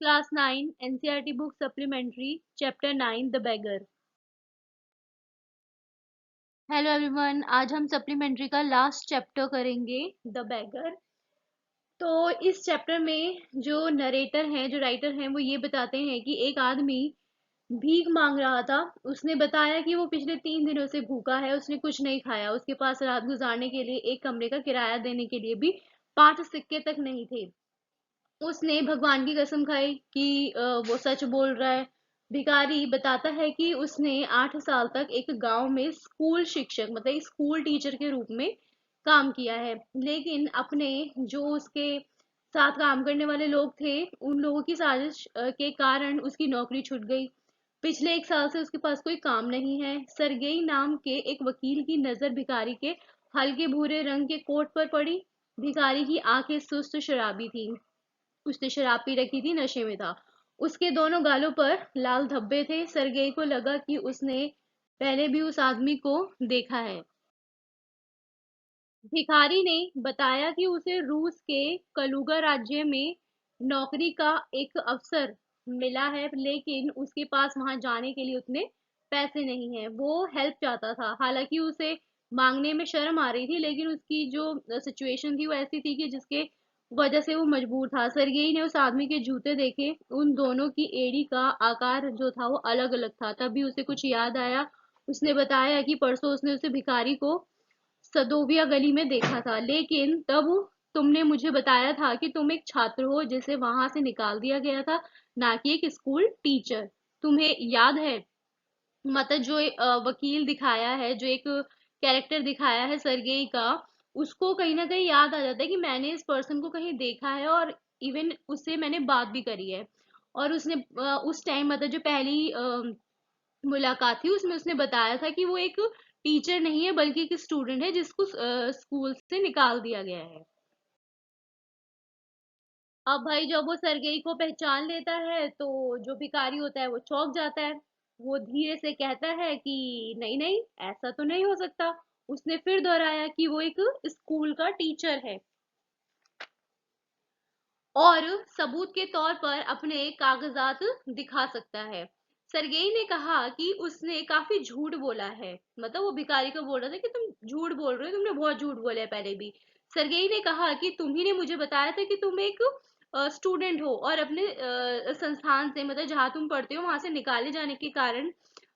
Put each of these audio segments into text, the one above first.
Class 9 NCERT book supplementary chapter 9 the beggar. Hello everyone, आज हम supplementary का last chapter करेंगे द बेगर। तो इस चैप्टर में जो नरेटर हैं, जो राइटर हैं, वो ये बताते हैं कि एक आदमी भीख मांग रहा था। उसने बताया कि वो पिछले 3 दिनों से भूखा है, उसने कुछ नहीं खाया, उसके पास रात गुजारने के लिए एक कमरे का किराया देने के लिए भी 5 सिक्के तक नहीं थे। उसने भगवान की कसम खाई कि वो सच बोल रहा है। भिखारी बताता है कि उसने 8 साल तक एक गांव में स्कूल शिक्षक मतलब स्कूल टीचर के रूप में काम किया है, लेकिन अपने जो उसके साथ काम करने वाले लोग थे, उन लोगों की साजिश के कारण उसकी नौकरी छूट गई। पिछले 1 साल से उसके पास कोई काम नहीं है। सरगेई नाम के एक वकील की नजर भिखारी के हल्के भूरे रंग के कोट पर पड़ी। भिखारी की आंखें सुस्त शराबी थी, उसने शराब पी रखी थी, नशे में था। उसके दोनों गालों पर लाल धब्बे थे। सरगेई को लगा कि उसने पहले भी उस आदमी को देखा है। भिखारी ने बताया कि उसे रूस के कलुगा राज्य में नौकरी का एक अवसर मिला है, लेकिन उसके पास वहां जाने के लिए उतने पैसे नहीं है। वो हेल्प चाहता था, हालांकि उसे मांगने में शर्म आ रही थी, लेकिन उसकी जो सिचुएशन थी वो ऐसी थी कि जिसके वजह से वो मजबूर था। सरगेई ने उस आदमी के जूते देखे, उन दोनों की एड़ी का आकार जो था वो अलग अलग था। तभी उसे कुछ याद आया। उसने बताया कि परसों उसने उसे भिखारी को सदोविया गली में देखा था, लेकिन तब तुमने मुझे बताया था कि तुम एक छात्र हो जिसे वहां से निकाल दिया गया था, ना कि एक स्कूल टीचर। तुम्हें याद है? मतलब जो वकील दिखाया है, जो एक कैरेक्टर दिखाया है सरगेई का, उसको कहीं ना कहीं याद आ जाता है कि मैंने इस पर्सन को कहीं देखा है, और इवन उससे मैंने बात भी करी है। और उसने उस टाइम मतलब जो पहली मुलाकात थी उसमें उसने बताया था कि वो एक टीचर नहीं है बल्कि एक स्टूडेंट है जिसको स्कूल से निकाल दिया गया है। अब भाई जब वो सरगेई को पहचान लेता है तो जो भिखारी होता है वो चौंक जाता है। वो धीरे से कहता है कि नहीं नहीं, ऐसा तो नहीं हो सकता। उसने फिर दोहराया कि वो एक स्कूल का टीचर है और सबूत के तौर पर अपने कागजात दिखा सकता है। सरगेई ने कहा कि उसने काफी झूठ बोला है। मतलब वो भिखारी को बोल रहा था कि तुम झूठ बोल रहे हो, तुमने बहुत झूठ बोला है पहले भी। सरगेई ने कहा कि तुम ही ने मुझे बताया था कि तुम एक स्टूडेंट हो, और अपने संस्थान से मतलब जहाँ तुम पढ़ते हो वहां से निकाले जाने के कारण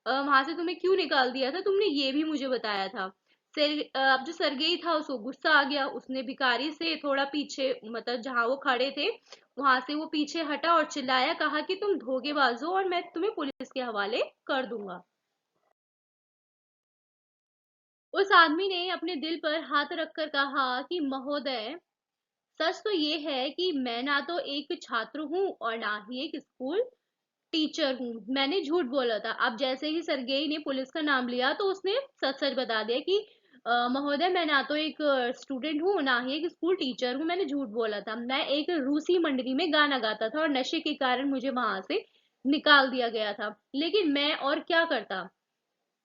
वहां से तुम्हें क्यों निकाल दिया था, तुमने ये भी मुझे बताया था। अब जो सरगेई था उसको गुस्सा आ गया। उसने भिखारी से थोड़ा पीछे मतलब जहां वो खड़े थे वहां से वो पीछे हटा और चिल्लाया, कहा कि तुम धोखेबाज हो और मैं तुम्हें पुलिस के हवाले कर दूंगा। उस आदमी ने अपने दिल पर हाथ रखकर कहा कि महोदय, सच तो ये है कि मैं ना तो एक छात्र हूँ और ना ही एक स्कूल टीचर हूँ। मैंने झूठ बोला था। अब जैसे ही सरगेई ने पुलिस का नाम लिया तो उसने सच सच बता दिया कि महोदय, मैं ना तो एक स्टूडेंट हूँ ना ही एक स्कूल टीचर हूँ, मैंने झूठ बोला था। मैं एक रूसी मंडली में गाना गाता था और नशे के कारण मुझे वहां से निकाल दिया गया था, लेकिन मैं और क्या करता।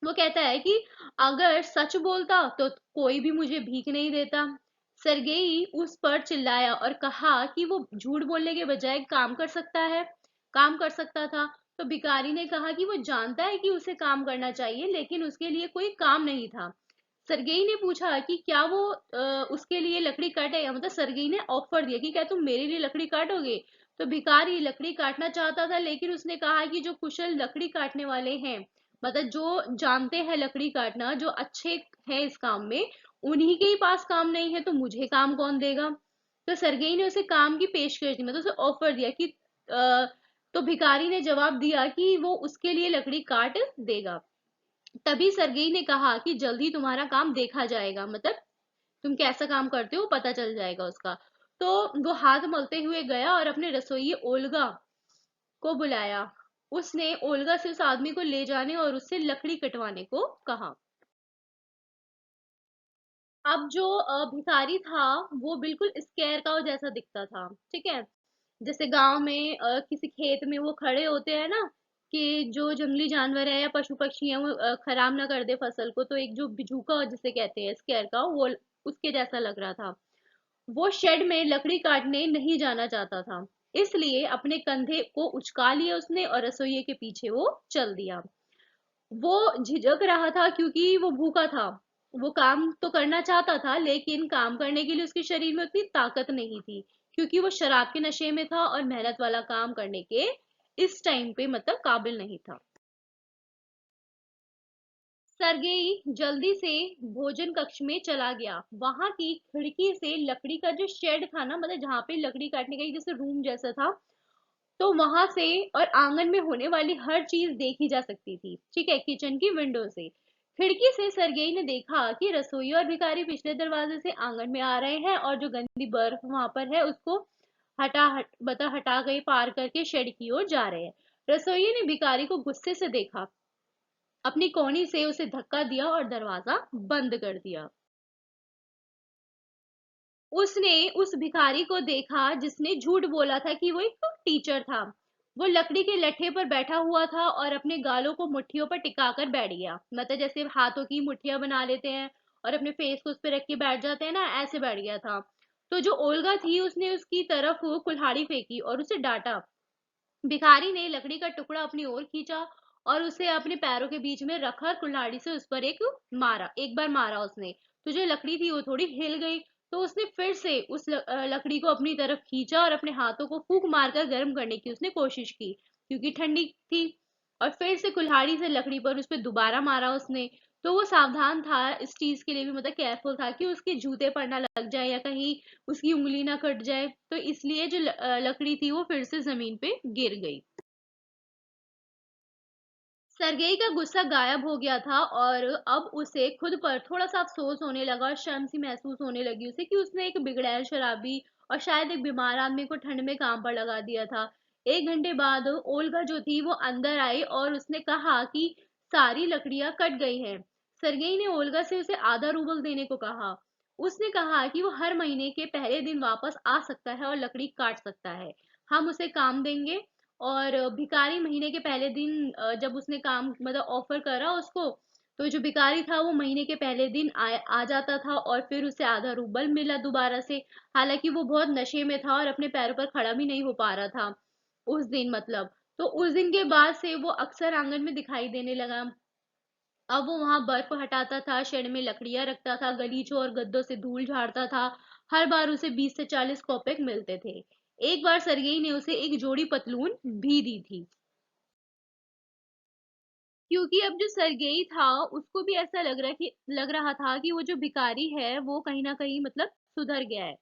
वो कहता है कि अगर सच बोलता तो कोई भी मुझे भीख नहीं देता। सरगेई उस पर चिल्लाया और कहा कि वो झूठ बोलने के बजाय काम कर सकता है, काम कर सकता था। तो भिखारी ने कहा कि वो जानता है कि उसे काम करना चाहिए, लेकिन उसके लिए कोई काम नहीं था। सरगेई ने पूछा कि क्या वो उसके लिए लकड़ी काटेगा। मतलब सरगेई ने ऑफर दिया कि क्या तुम मेरे लिए लकड़ी काटोगे। तो भिखारी लकड़ी काटना चाहता था, लेकिन उसने कहा कि जो कुशल लकड़ी काटने वाले हैं, मतलब जो जानते हैं लकड़ी काटना, जो अच्छे हैं इस काम में, उन्हीं के ही पास काम नहीं है, तो मुझे काम कौन देगा। तो सरगेई ने उसे काम की पेशकश दी, मतलब उसे ऑफर दिया कि तो भिखारी ने जवाब दिया कि वो उसके लिए लकड़ी काट देगा। तभी सरगेई ने कहा कि जल्द ही तुम्हारा काम देखा जाएगा, मतलब तुम कैसा काम करते हो पता चल जाएगा उसका। तो वो हाथ मलते हुए गया और अपने रसोई ओल्गा को बुलाया। उसने ओल्गा से उस आदमी को ले जाने और उससे लकड़ी कटवाने को कहा। अब जो भिखारी था वो बिल्कुल स्केयर काउ जैसा दिखता था, ठीक है। जैसे गांव में किसी खेत में वो खड़े होते हैं ना, कि जो जंगली जानवर है या पशु पक्षी है वो खराब ना कर दे फसल को, तो एक जो बिजूका जिसे कहते हैं स्केयर काउ, वो उसके जैसा लग रहा था। वो शेड में लकड़ी काटने नहीं जाना चाहता था। इसलिए अपने कंधे को उचका लिया उसने और रसोइये के पीछे वो चल दिया। वो झिझक रहा था क्योंकि वो भूखा था। वो काम तो करना चाहता था लेकिन काम करने के लिए उसके शरीर में उतनी ताकत नहीं थी, क्योंकि वो शराब के नशे में था और मेहनत वाला काम करने के इस टाइम पे मतलब काबिल नहीं था। सर्गेई जल्दी से भोजन कक्ष में चला गया। वहां की खिड़की से लकड़ी का जो शेड था ना, मतलब जहाँ पे लकड़ी काटने का एक जैसे रूम जैसा था, तो वहां से और आंगन में होने वाली हर चीज देखी जा सकती थी। ठीक है, किचन की विंडो से। खिड़की से सरगेई ने देखा कि रसोई और भिखारी पिछले दरवाजे से आंगन में आ रहे हैं और जो गंदी बर्फ वहां पर है उसको हटा गए पार करके शेड की ओर जा रहे हैं। रसोई ने भिखारी को गुस्से से देखा, अपनी कोहनी से उसे धक्का दिया और दरवाजा बंद कर दिया। उसने उस भिखारी को देखा जिसने झूठ बोला था कि वो एक टीचर था। वो लकड़ी के लट्ठे पर बैठा हुआ था और अपने गालों को मुट्ठियों पर टिकाकर बैठ गया, मतलब जैसे हाथों की मुट्ठियां बना लेते हैं और अपने फेस को उस पर रख के बैठ जाते हैं ना, ऐसे बैठ गया था। तो जो ओल्गा थी उसने उसकी तरफ कुल्हाड़ी फेंकी और उसे डांटा। भिखारी ने लकड़ी का टुकड़ा अपनी ओर खींचा और उसे अपने पैरों के बीच में रखकर कुल्हाड़ी से उस पर एक बार मारा उसने। तो जो लकड़ी थी वो थोड़ी हिल गई। तो उसने फिर से उस लकड़ी को अपनी तरफ खींचा और अपने हाथों को फूंक मारकर गर्म करने की उसने कोशिश की, क्योंकि ठंडी थी। और फिर से कुल्हाड़ी से लकड़ी पर उस पर दोबारा मारा उसने। तो वो सावधान था इस चीज के लिए भी, मतलब केयरफुल था कि उसके जूते पर ना लग जाए या कहीं उसकी उंगली ना कट जाए। तो इसलिए जो लकड़ी थी वो फिर से जमीन पे गिर गई। सरगेई का गुस्सा गायब हो गया था और अब उसे खुद पर थोड़ा सा अफसोस होने लगा और शर्म सी महसूस होने लगी उसे कि उसने एक बिगड़ैल शराबी और शायद एक बीमार आदमी को ठंड में काम पर लगा दिया था। 1 घंटे बाद ओल्गा जो थी वो अंदर आई और उसने कहा कि सारी लकड़ियां कट गई हैं। सरगेई ने ओल्गा से उसे आधा रूबल देने को कहा। उसने कहा कि वो हर महीने के पहले दिन वापस आ सकता है और लकड़ी काट सकता है। हम उसे काम देंगे। और भिखारी महीने के पहले दिन जब उसने काम मतलब ऑफर करा उसको, तो जो भिखारी था वो महीने के पहले दिन आ जाता था और फिर उसे आधा रूबल मिला दोबारा से। हालांकि वो बहुत नशे में था और अपने पैरों पर खड़ा भी नहीं हो पा रहा था उस दिन, मतलब। तो उस दिन के बाद से वो अक्सर आंगन में दिखाई देने लगा। अब वो वहां बर्फ हटाता था, शेड में लकड़ियां रखता था, गलीचों और गद्दों से धूल झाड़ता था। हर बार उसे 20 से 40 कॉपेक मिलते थे। एक बार सरगेई ने उसे एक जोड़ी पतलून भी दी थी, क्योंकि अब जो सरगेई था उसको भी ऐसा लग रहा था कि वो जो भिखारी है वो कहीं ना कहीं मतलब सुधर गया है।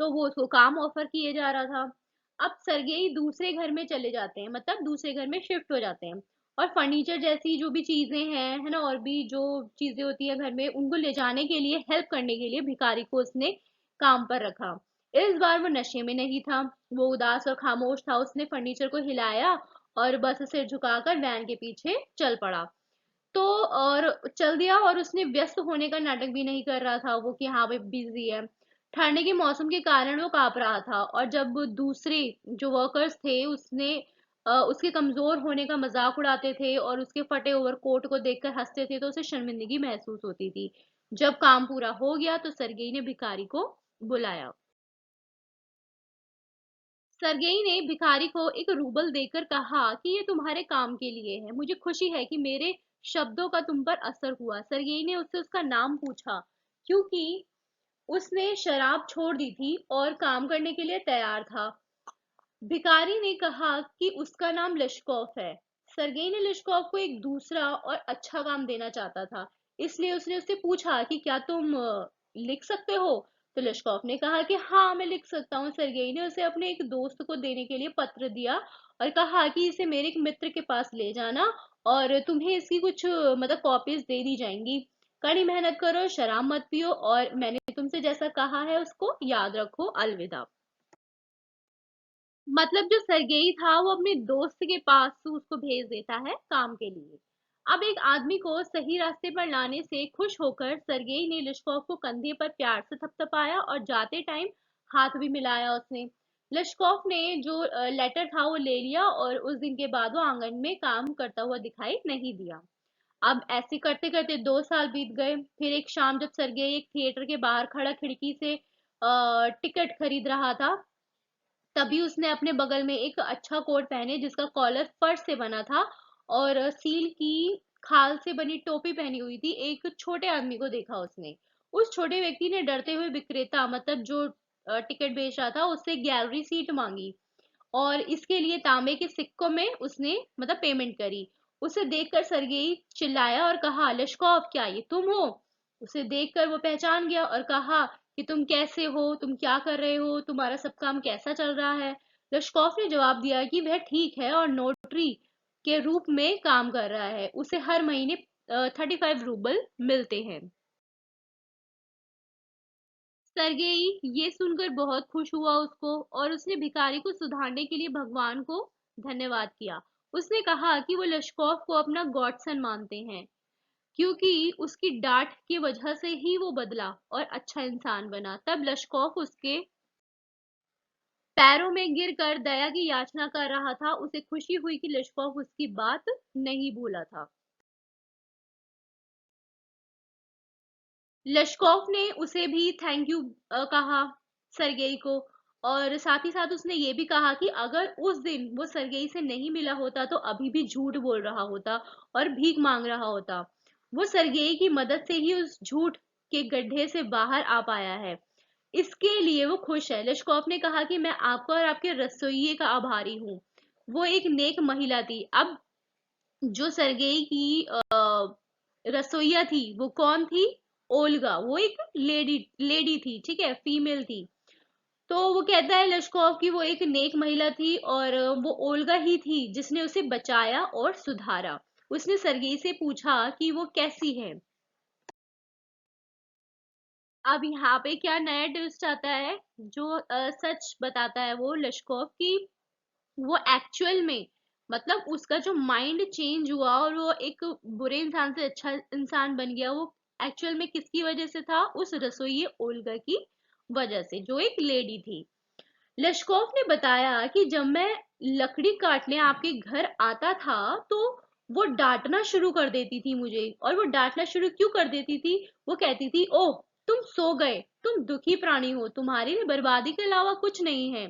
तो वो उसको काम ऑफर किए जा रहा था। अब सर्गेई दूसरे घर में चले जाते हैं, मतलब दूसरे घर में शिफ्ट हो जाते हैं। और फर्नीचर जैसी जो भी चीजें हैं है ना, और भी जो चीजें होती है घर में उनको ले जाने के लिए, हेल्प करने के लिए भिखारी को उसने काम पर रखा। इस बार वो नशे में नहीं था। वो उदास और खामोश था। उसने फर्नीचर को हिलाया और बस सिर झुकाकर वैन के पीछे चल पड़ा। तो और चल दिया, और उसने व्यस्त होने का नाटक भी नहीं कर रहा था वो कि हाँ भाई बिजी है। ठंड के मौसम के कारण वो कांप रहा था और जब दूसरे जो वर्कर्स थे उसके कमजोर होने का मजाक उड़ाते थे और उसके फटे ओवर कोट को देखकर हंसते थे, तो उसे शर्मिंदगी महसूस होती थी। जब काम पूरा हो गया तो सरगेई ने भिखारी को बुलाया। सरगेई ने भिखारी को एक रूबल देकर कहा कि ये तुम्हारे काम के लिए है, मुझे खुशी है कि मेरे शब्दों का तुम पर असर हुआ। सरगेई ने उससे उसका नाम पूछा, क्योंकि उसने शराब छोड़ दी थी और काम करने के लिए तैयार था। भिखारी ने कहा कि उसका नाम लिशकॉफ है। सरगेई ने लिशकॉफ को एक दूसरा और अच्छा काम देना चाहता था, इसलिए उसने उससे पूछा कि क्या तुम लिख सकते हो। तो लिशकॉफ ने कहा कि हाँ मैं लिख सकता हूँ। सरगेई ने उसे अपने एक दोस्त को देने के लिए पत्र दिया और कहा कि इसे मेरे एक मित्र के पास ले जाना और तुम्हें इसकी कुछ मतलब कॉपीज दे दी जाएंगी। कड़ी मेहनत करो, शराब मत पियो और मैंने तुमसे जैसा कहा है उसको याद रखो। अलविदा। मतलब जो सरगेई था वो अपने दोस्त के पास उसको भेज देता है काम के लिए। अब एक आदमी को सही रास्ते पर लाने से खुश होकर सरगेई ने लिशकॉव को कंधे पर प्यार से थपथपाया और जाते टाइम हाथ भी मिलाया उसने। लिशकॉव ने जो लेटर था वो ले लिया और उस दिन के बाद वो आंगन में काम करता हुआ दिखाई नहीं दिया। अब ऐसे करते करते 2 साल बीत गए। फिर एक शाम जब सरगेई एक थिएटर के बाहर खड़ा खिड़की से टिकट खरीद रहा था, तभी उसने अपने बगल में एक अच्छा कोट पहने जिसका कॉलर फर से बना था और सील की खाल से बनी टोपी पहनी हुई थी एक छोटे आदमी को देखा उसने। उस छोटे व्यक्ति ने डरते हुए विक्रेता मतलब जो टिकट बेच रहा था उससे गैलरी सीट मांगी और इसके लिए तांबे के सिक्कों में उसने मतलब पेमेंट करी। उसे देखकर सरगेई चिल्लाया और कहा, लश्कोव क्या ये तुम हो? उसे देखकर वो पहचान गया और कहा कि तुम कैसे हो, तुम क्या कर रहे हो, तुम्हारा सब काम कैसा चल रहा है? लश्कोव ने जवाब दिया कि वह ठीक है और नोटरी के रूप में काम कर रहा है, उसे हर महीने 35 रूबल मिलते हैं। सर्गेई ये सुनकर बहुत खुश हुआ उसको और उसने भिखारी को सुधारने के लिए भगवान को धन्यवाद किया। उसने कहा कि वो लश्कोव को अपना गॉडसन मानते हैं क्योंकि उसकी डांट की वजह से ही वो बदला और अच्छा इंसान बना। तब लश्कोव उसके पैरों में गिरकर दया की याचना कर रहा था। उसे खुशी हुई कि लश्कोव उसकी बात नहीं भूला था। लश्कोव ने उसे भी थैंक यू कहा सरगेई को और साथ ही साथ उसने ये भी कहा कि अगर उस दिन वो सरगेई से नहीं मिला होता तो अभी भी झूठ बोल रहा होता और भीख मांग रहा होता। वो सरगेई की मदद से ही उस झूठ के गड्ढे से बाहर आ पाया है, इसके लिए वो खुश है। लश्कोव ने कहा कि मैं आपका और आपके रसोइये का आभारी हूँ। वो एक नेक महिला थी। अब जो सर्गेई की रसोइया थी वो कौन थी? ओल्गा। वो एक लेडी लेडी थी, ठीक है, फीमेल थी। तो वो कहता है लश्कोव की वो एक नेक महिला थी और वो ओल्गा ही थी जिसने उसे बचाया और सुधारा। उसने सर्गेई से पूछा कि वो कैसी है। अब यहाँ पे क्या नया ट्विस्ट आता है जो सच बताता है वो लश्कोव की वो एक्चुअल में मतलब उसका जो माइंड चेंज हुआ और वो एक बुरे इंसान से अच्छा इंसान बन गया, वो एक्चुअल में किसकी वजह से था? उस रसोई ओल्गा की वजह से जो एक लेडी थी। लश्कोव ने बताया कि जब मैं लकड़ी काटने आपके घर आता था तो वो डांटना शुरू कर देती थी मुझे। और वो डांटना शुरू क्यों कर देती थी? वो कहती थी, ओह तुम सो गए, तुम दुखी प्राणी हो, तुम्हारे लिए बर्बादी के अलावा कुछ नहीं है।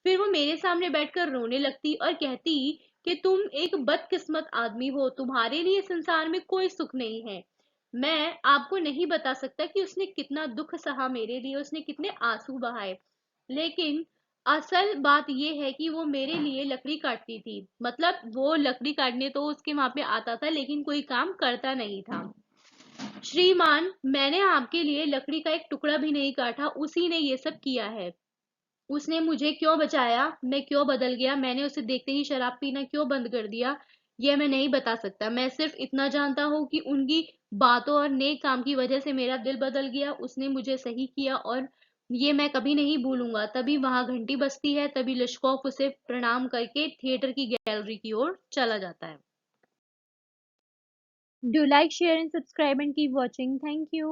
फिर वो मेरे सामने बैठकर रोने लगती और कहती कि तुम एक बदकिस्मत आदमी हो, तुम्हारे लिए संसार में कोई सुख नहीं है। मैं आपको नहीं बता सकता कि उसने कितना दुख सहा मेरे लिए, उसने कितने आंसू बहाए। लेकिन असल बात ये है कि वो मेरे लिए लकड़ी काटती थी। मतलब वो लकड़ी काटने तो उसके वहां पे आता था लेकिन कोई काम करता नहीं था। श्रीमान, मैंने आपके लिए लकड़ी का एक टुकड़ा भी नहीं काटा, उसी ने ये सब किया है। उसने मुझे क्यों बचाया, मैं क्यों बदल गया, मैंने उसे देखते ही शराब पीना क्यों बंद कर दिया, यह मैं नहीं बता सकता। मैं सिर्फ इतना जानता हूँ कि उनकी बातों और नेक काम की वजह से मेरा दिल बदल गया, उसने मुझे सही किया और ये मैं कभी नहीं भूलूंगा। तभी वहां घंटी बजती है, तभी लिशकॉफ उसे प्रणाम करके थिएटर की गैलरी की ओर चला जाता है। Do like, share and subscribe and keep watching. Thank you.